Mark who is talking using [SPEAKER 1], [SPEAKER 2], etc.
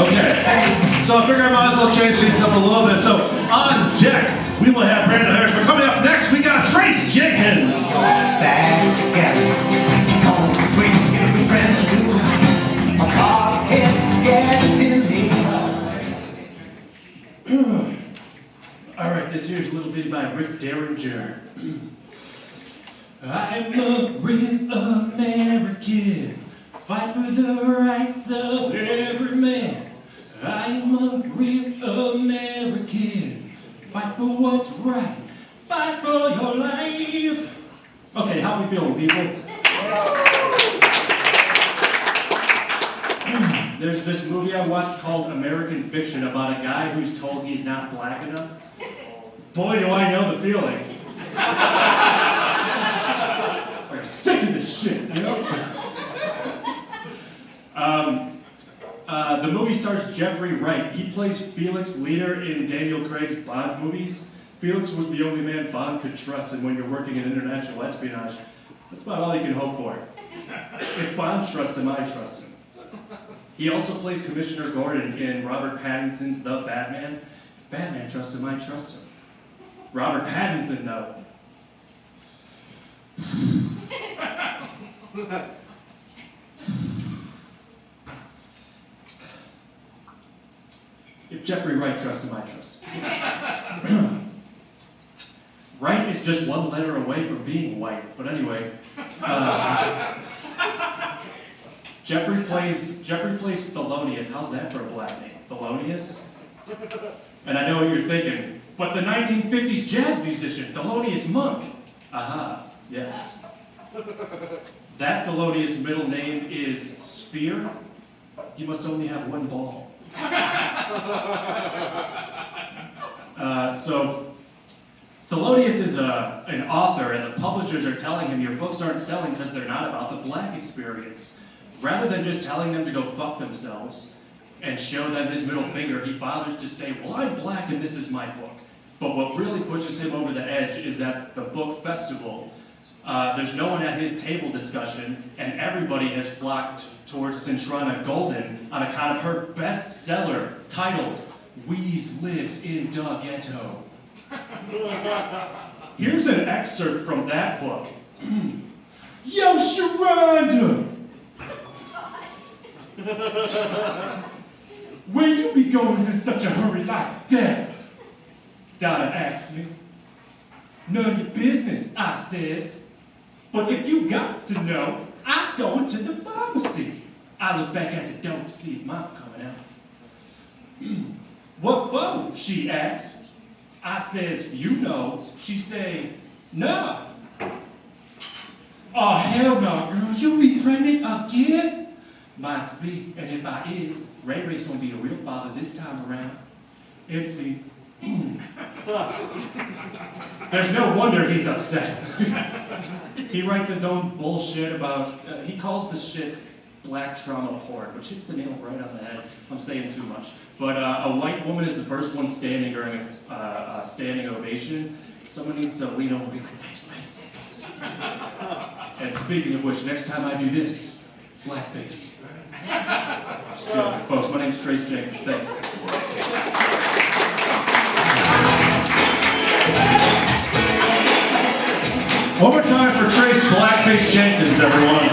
[SPEAKER 1] Okay, so I figure I might as well change things up a little bit. So on deck, we will have Brandon Harris. But coming up next, we got Trace Jenkins.
[SPEAKER 2] Back together, home bring your friends to a car it's scared to me.
[SPEAKER 3] All right, this here's a little ditty by Rick Derringer. I'm a real American, fight for the rights of every man. I'm a real American, fight for what's right, fight for your life. Okay, how we feeling, people? There's this movie I watched called American Fiction about a guy who's told he's not black enough. Boy, do I know the feeling. I'm sick of this shit, you know? The movie stars Jeffrey Wright. He plays Felix Leader in Daniel Craig's Bond movies. Felix was the only man Bond could trust, and when you're working in international espionage, that's about all you can hope for. If Bond trusts him, I trust him. He also plays Commissioner Gordon in Robert Pattinson's The Batman. If Batman trusts him, I trust him. Robert Pattinson, though. If Jeffrey Wright trusts him, I trust him. Wright is just one letter away from being white, but anyway. Jeffrey plays Thelonious. How's that for a black name? Thelonious? And I know what you're thinking, but the 1950s jazz musician, Thelonious Monk. Aha, yes. That Thelonious' middle name is Sphere. He must only have one ball. So Thelonious is an author, and the publishers are telling him your books aren't selling because they're not about the black experience. Rather than just telling them to go fuck themselves and show them his middle finger, he bothers to say, well, I'm black and this is my book. But what really pushes him over the edge is at the book festival, there's no one at his table discussion, and everybody has flocked towards Centrana Golden on account of her bestseller titled, Weeze Lives in Da Ghetto. Here's an excerpt from that book. Yo, Sharonda! Where you be going is in such a hurry like that? Donna asked me. None of your business, I says. But if you got to know, I's going to the pharmacy. I look back at the door to see if Mom coming out. What for? She asks. I says, you know. She say, no. Oh, hell no, girl. You be pregnant again? Might be, and if I is, Ray Ray's gonna be a real father this time around. And see, there's no wonder he's upset. He writes his own bullshit about, he calls the shit black trauma porn, which is the nail right on the head. I'm saying too much. But a white woman is the first one standing during a standing ovation. Someone needs to lean over and be like, that's racist. And speaking of which, next time I do this, blackface. Just joking, folks. My name's Trace Jenkins. Thanks.
[SPEAKER 1] One more time for Trace Blackface Jenkins, everyone.